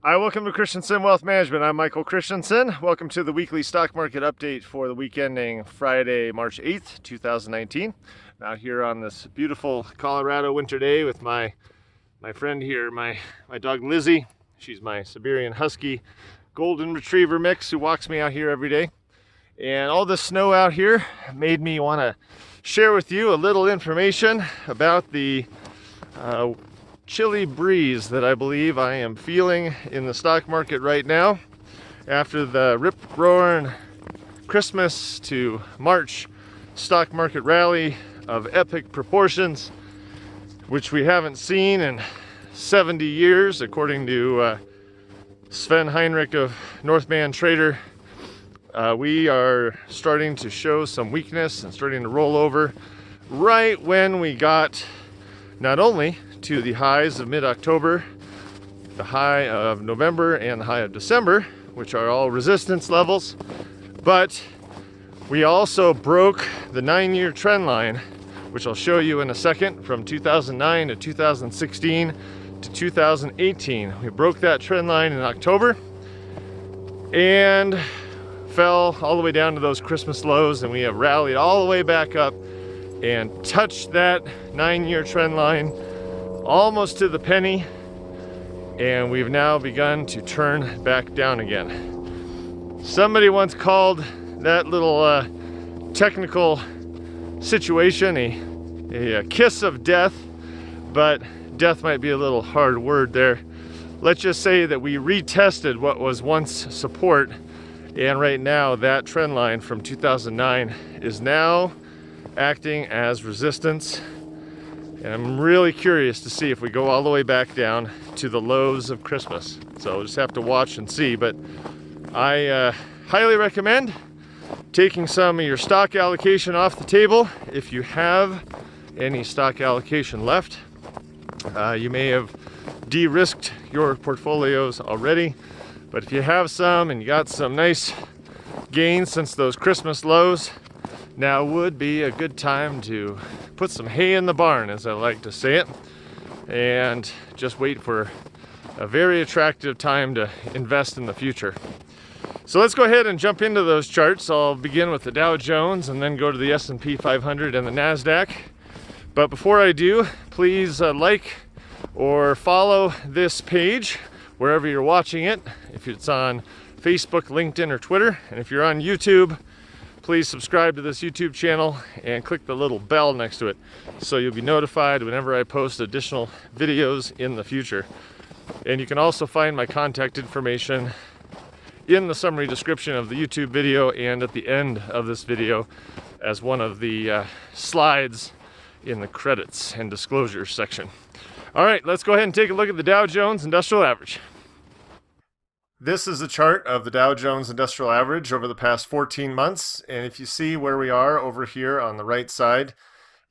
Hi, welcome to Christensen Wealth Management. I'm Michael Christensen. Welcome to the weekly stock market update for the week ending Friday, March 8th, 2019. I'm out here on this beautiful Colorado winter day with my friend here, my dog Lizzie. She's my Siberian Husky Golden Retriever mix who walks me out here every day. And all the snow out here made me want to share with you a little information about the chilly breeze that I believe I am feeling in the stock market right now after the rip-roaring Christmas to March stock market rally of epic proportions, which we haven't seen in 70 years, according to Sven Heinrich of Northman Trader. We are starting to show some weakness and starting to roll over right when we got not only to the highs of mid-October, the high of November, and the high of December, which are all resistance levels, but we also broke the 9-year trend line, which I'll show you in a second, from 2009 to 2016 to 2018. We broke that trend line in October and fell all the way down to those Christmas lows, and we have rallied all the way back up and touched that 9-year trend line almost to the penny, and we've now begun to turn back down again. Somebody once called that little technical situation a kiss of death, but death might be a little hard word there. Let's just say that we retested what was once support, and right now that trend line from 2009 is now acting as resistance. And I'm really curious to see if we go all the way back down to the lows of Christmas. So we'll just have to watch and see. But I highly recommend taking some of your stock allocation off the table. If you have any stock allocation left, you may have de-risked your portfolios already. But if you have some and you got some nice gains since those Christmas lows, now would be a good time to put some hay in the barn, as I like to say it, and just wait for a very attractive time to invest in the future. So let's go ahead and jump into those charts. I'll begin with the Dow Jones and then go to the S&P 500 and the NASDAQ. But before I do, please like or follow this page wherever you're watching it, if it's on Facebook, LinkedIn, or Twitter. And if you're on YouTube, please subscribe to this YouTube channel and click the little bell next to it so you'll be notified whenever I post additional videos in the future. And you can also find my contact information in the summary description of the YouTube video and at the end of this video as one of the slides in the credits and disclosures section. All right, let's go ahead and take a look at the Dow Jones Industrial Average. This is a chart of the Dow Jones Industrial Average over the past 14 months. And if you see where we are over here on the right side,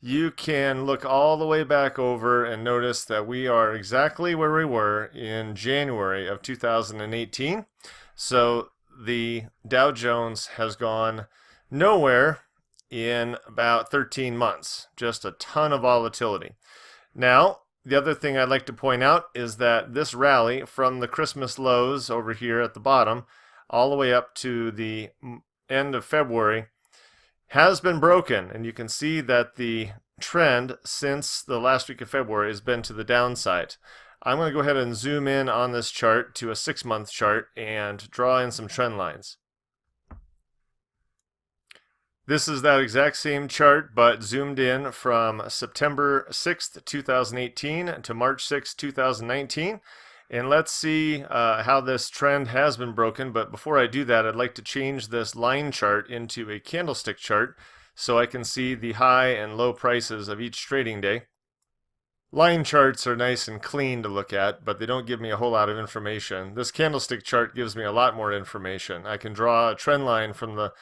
you can look all the way back over and notice that we are exactly where we were in January of 2018. So the Dow Jones has gone nowhere in about 13 months, just a ton of volatility. Now, the other thing I'd like to point out is that this rally from the Christmas lows over here at the bottom all the way up to the end of February has been broken, and you can see that the trend since the last week of February has been to the downside. I'm going to go ahead and zoom in on this chart to a 6-month chart and draw in some trend lines. This is that exact same chart, but zoomed in from September 6th, 2018 to March 6th, 2019. And let's see how this trend has been broken. But before I do that, I'd like to change this line chart into a candlestick chart so I can see the high and low prices of each trading day. Line charts are nice and clean to look at, but they don't give me a whole lot of information. This candlestick chart gives me a lot more information. I can draw a trend line from the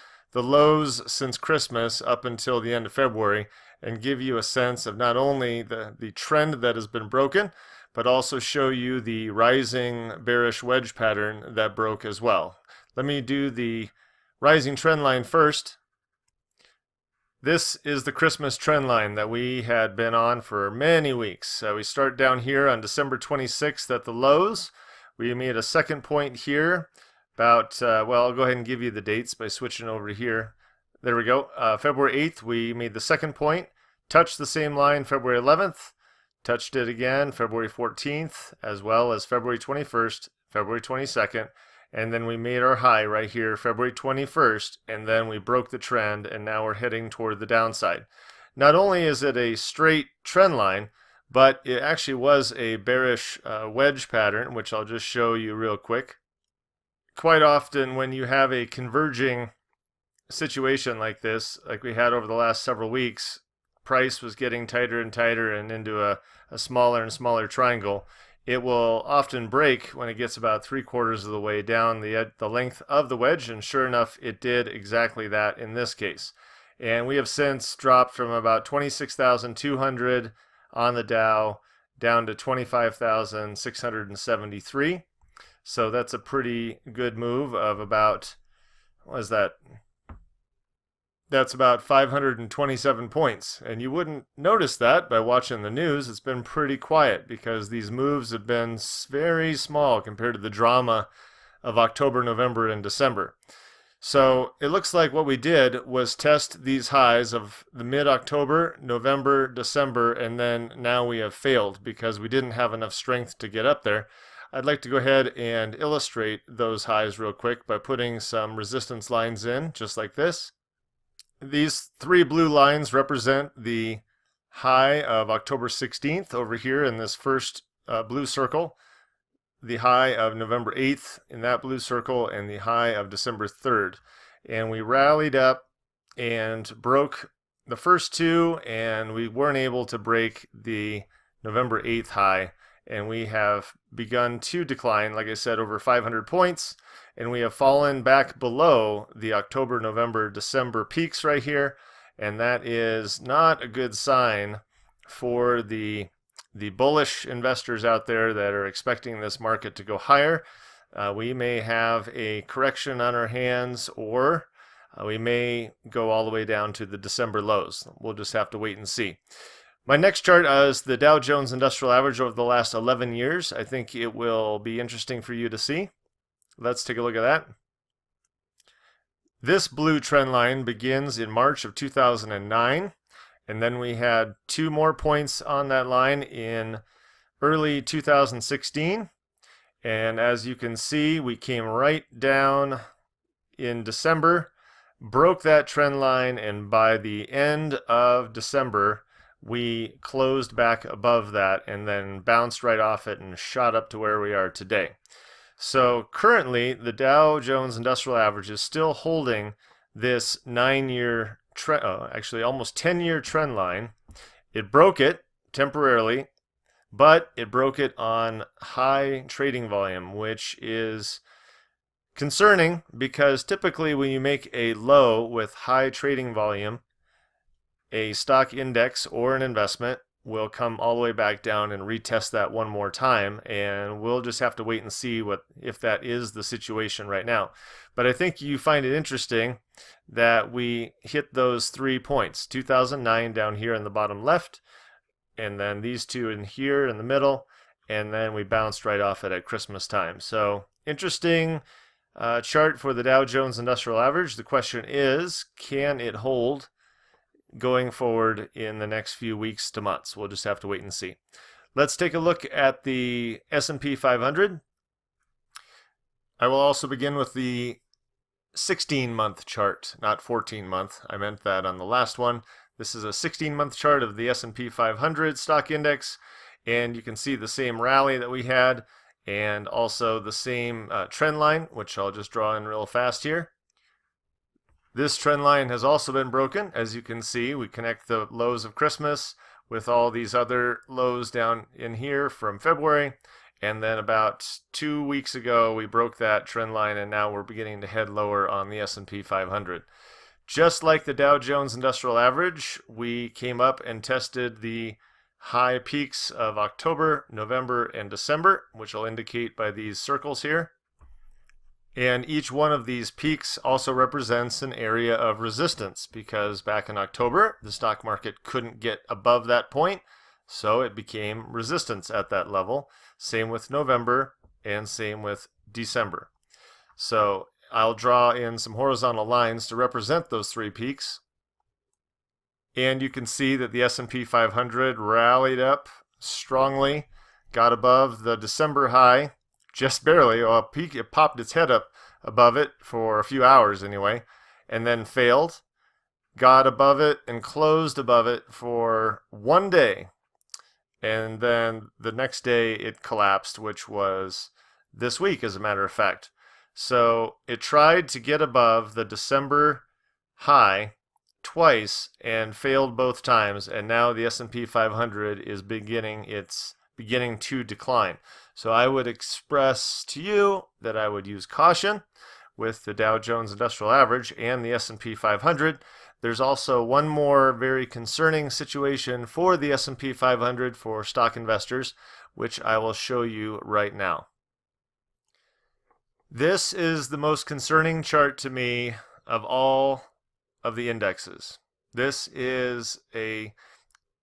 lows since Christmas up until the end of February and give you a sense of not only the trend that has been broken, but also show you the rising bearish wedge pattern that broke as well. Let me do the rising trend line first. This is the Christmas trend line that we had been on for many weeks. We start down here on December 26th at the lows. We made a second point here about, well, I'll go ahead and give you the dates by switching over here. There we go. February 8th, we made the second point, touched the same line February 11th, touched it again February 14th, as well as February 21st, February 22nd, and then we made our high right here February 21st, and then we broke the trend, and now we're heading toward the downside. Not only is it a straight trend line, but it actually was a bearish wedge pattern, which I'll just show you real quick. Quite often when you have a converging situation like this, like we had over the last several weeks, price was getting tighter and tighter and into a smaller and smaller triangle. It will often break when it gets about 3/4 of the way down the length of the wedge, and sure enough, it did exactly that in this case. And we have since dropped from about 26,200 on the Dow down to 25,673. So that's a pretty good move of about, what is that? That's about 527 points. And you wouldn't notice that by watching the news. It's been pretty quiet because these moves have been very small compared to the drama of October, November, and December. So it looks like what we did was test these highs of the mid-October, November, December, and then now we have failed because we didn't have enough strength to get up there. I'd like to go ahead and illustrate those highs real quick by putting some resistance lines in, just like this. These three blue lines represent the high of October 16th over here in this first blue circle, the high of November 8th in that blue circle, and the high of December 3rd. And we rallied up and broke the first two, and we weren't able to break the November 8th high. And we have begun to decline, like I said, over 500 points, and we have fallen back below the October, November, December peaks right here, and that is not a good sign for the bullish investors out there that are expecting this market to go higher. We may have a correction on our hands, or we may go all the way down to the December lows. We'll just have to wait and see. My next chart is the Dow Jones Industrial Average over the last 11 years. I think it will be interesting for you to see. Let's take a look at that. This blue trend line begins in March of 2009. And then we had 2 more points on that line in early 2016. And as you can see, we came right down in December, broke that trend line, and by the end of December, we closed back above that and then bounced right off it and shot up to where we are today. So currently, the Dow Jones Industrial Average is still holding this 9-year actually almost 10-year trend line. It broke it temporarily, but it broke it on high trading volume, which is concerning because typically when you make a low with high trading volume, a stock index or an investment will come all the way back down and retest that one more time, and we'll just have to wait and see if that is the situation right now. But I think you find it interesting that we hit those 3 points, 2009 down here in the bottom left, and then these two in here in the middle, and then we bounced right off it at Christmas time. So interesting chart for the Dow Jones Industrial Average. The question is, can it hold going forward in the next few weeks to months? We'll just have to wait and see. Let's take a look at the S&P 500. I will also begin with the 16-month chart, not 14-month. I meant that on the last one. This is a 16-month chart of the S&P 500 stock index, and you can see the same rally that we had and also the same trend line, which I'll just draw in real fast here. This trend line has also been broken. As you can see, we connect the lows of Christmas with all these other lows down in here from February. And then about 2 weeks ago, we broke that trend line, and now we're beginning to head lower on the S&P 500. Just like the Dow Jones Industrial Average, we came up and tested the high peaks of October, November, and December, which I'll indicate by these circles here. And each one of these peaks also represents an area of resistance, because back in October, the stock market couldn't get above that point, so it became resistance at that level. Same with November and same with December. So I'll draw in some horizontal lines to represent those three peaks. And you can see that the S&P 500 rallied up strongly, got above the December high, just barely. A peak, it popped its head up above it for a few hours anyway, and then failed, got above it and closed above it for one day. And then the next day it collapsed, which was this week, as a matter of fact. So it tried to get above the December high twice and failed both times, and now the S&P 500 is beginning to decline. So I would express to you that I would use caution with the Dow Jones Industrial Average and the S&P 500. There's also one more very concerning situation for the S&P 500 for stock investors, which I will show you right now. This is the most concerning chart to me of all of the indexes. This is a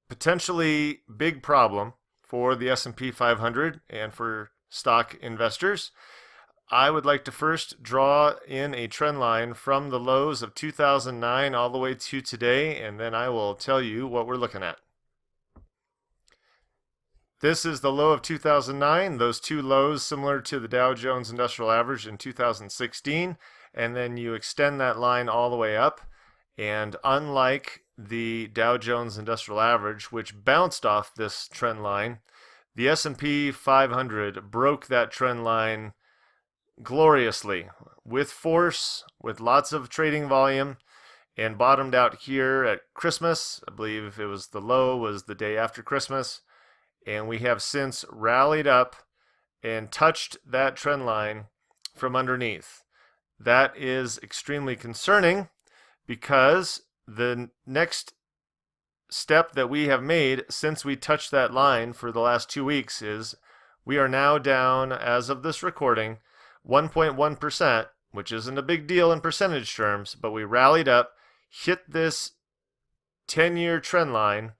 potentially big problem for the S&P 500 and for stock investors. I would like to first draw in a trend line from the lows of 2009 all the way to today, and then I will tell you what we're looking at. This is the low of 2009, those two lows similar to the Dow Jones Industrial Average in 2016, and then you extend that line all the way up, and unlike the Dow Jones Industrial Average, which bounced off this trend line, the S&P 500 broke that trend line gloriously, with force, with lots of trading volume, and bottomed out here at Christmas. I believe it was the low was the day after Christmas, and we have since rallied up and touched that trend line from underneath. That is extremely concerning, because the next step that we have made since we touched that line for the last 2 weeks is we are now down, as of this recording, 1.1%, which isn't a big deal in percentage terms, but we rallied up, hit this 10-year trend line,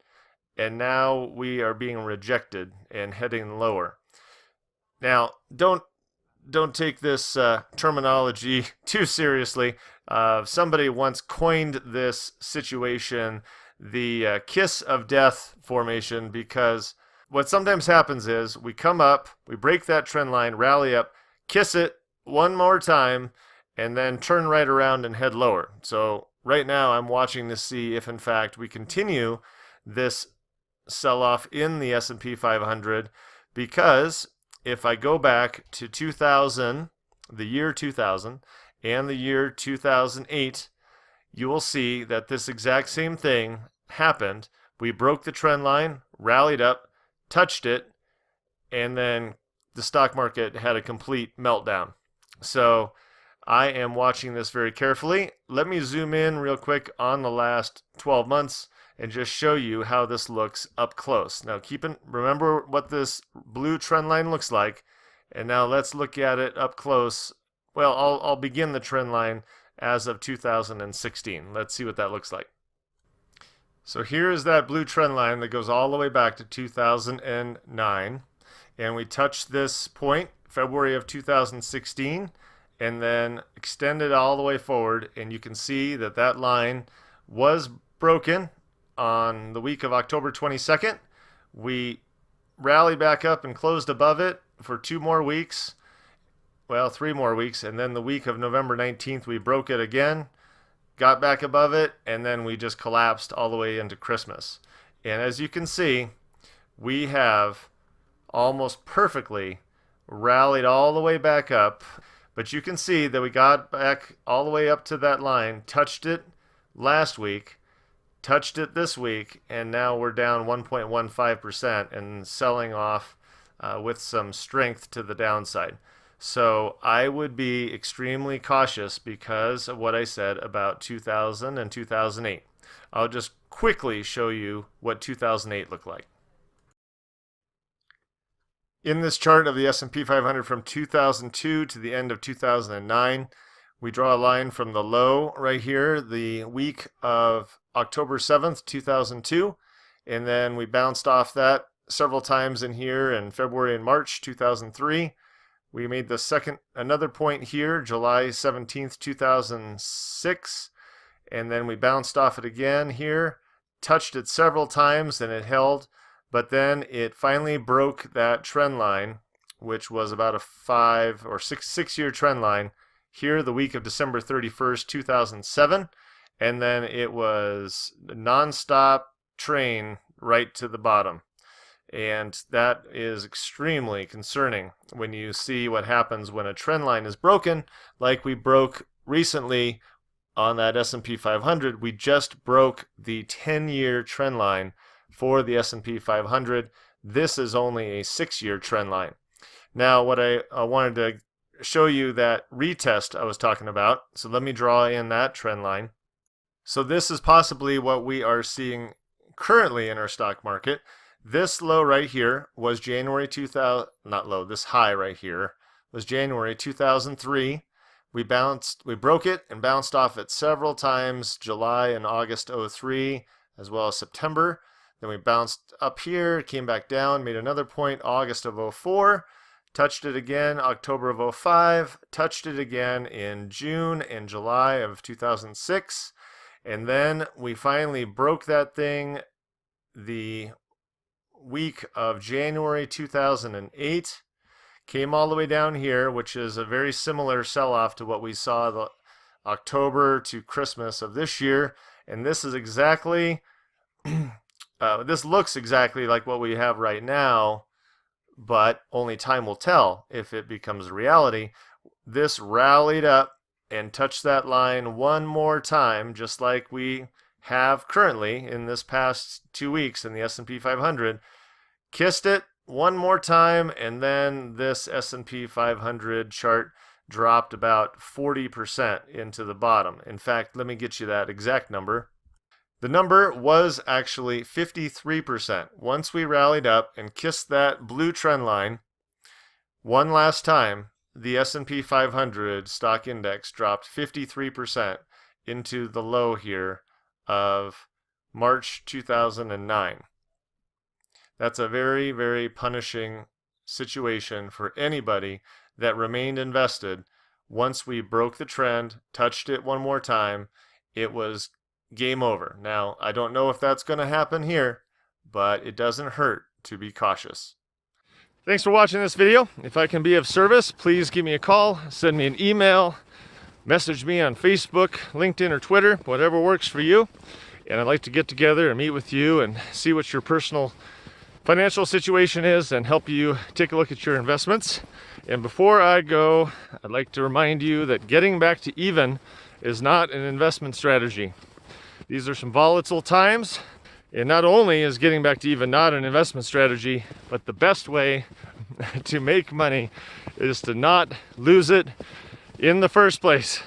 and now we are being rejected and heading lower. Now, don't take this terminology too seriously. Somebody once coined this situation the kiss of death formation, because what sometimes happens is we come up, we break that trend line, rally up, kiss it one more time, and then turn right around and head lower. So right now I'm watching to see if in fact we continue this sell-off in the S&P 500, because if I go back to 2000, the year 2000, and the year 2008, you will see that this exact same thing happened. We broke the trend line, rallied up, touched it, and then the stock market had a complete meltdown. So I am watching this very carefully. Let me zoom in real quick on the last 12 months and just show you how this looks up close. Now remember what this blue trend line looks like, and now let's look at it up close. Well, I'll begin the trend line as of 2016. Let's see what that looks like. So here is that blue trend line that goes all the way back to 2009, and we touched this point February of 2016 and then extended all the way forward, and you can see that that line was broken on the week of October 22nd. We rallied back up and closed above it for 2 more weeks. Well, 3 more weeks, and then the week of November 19th we broke it again, got back above it, and then we just collapsed all the way into Christmas. And as you can see, we have almost perfectly rallied all the way back up, but you can see that we got back all the way up to that line, touched it last week, touched it this week, and now we're down 1.15% and selling off with some strength to the downside. So I would be extremely cautious because of what I said about 2000 and 2008. I'll just quickly show you what 2008 looked like. In this chart of the S&P 500 from 2002 to the end of 2009, we draw a line from the low right here, the week of October 7th, 2002, and then we bounced off that several times in here in February and March 2003. We made another point here, July 17th, 2006, and then we bounced off it again here, touched it several times and it held, but then it finally broke that trend line, which was about a 5 or 6 year trend line here the week of December 31st, 2007, and then it was a non-stop train right to the bottom. And that is extremely concerning when you see what happens when a trend line is broken, like we broke recently on that S&P 500. We just broke the 10-year trend line for the S&P 500. This is only a 6-year trend line. Now, what I wanted to show you, that retest I was talking about. So let me draw in that trend line. So this is possibly what we are seeing currently in our stock market. This low right here was January 2000, not low, this high right here was January 2003. We broke it and bounced off it several times, July and August 03, as well as September. Then we bounced up here, came back down, made another point August of 04, touched it again October of 05, touched it again in June and July of 2006, and then we finally broke that thing the week of January 2008, came all the way down here, which is a very similar sell-off to what we saw the October to Christmas of this year, and this is exactly this looks exactly like what we have right now, but only time will tell if it becomes a reality. This rallied up and touched that line one more time, just like we have currently in this past 2 weeks in the S&P 500, kissed it one more time, and then this S&P 500 chart dropped about 40% into the bottom. In fact, let me get you that exact number. The number was actually 53%. Once we rallied up and kissed that blue trend line one last time, the S&P 500 stock index dropped 53% into the low here of March 2009. That's a very, very punishing situation for anybody that remained invested. Once we broke the trend, touched it one more time, it was game over. Now, I don't know if that's going to happen here, but it doesn't hurt to be cautious. Thanks for watching this video. If I can be of service, please give me a call, send me an email, message me on Facebook, LinkedIn, or Twitter, whatever works for you. And I'd like to get together and meet with you and see what your personal financial situation is and help you take a look at your investments. And before I go, I'd like to remind you that getting back to even is not an investment strategy. These are some volatile times, and not only is getting back to even not an investment strategy, but the best way to make money is to not lose it in the first place.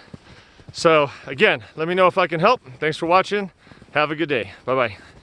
So again, let me know if I can help. Thanks for watching. Have a good day. Bye-bye.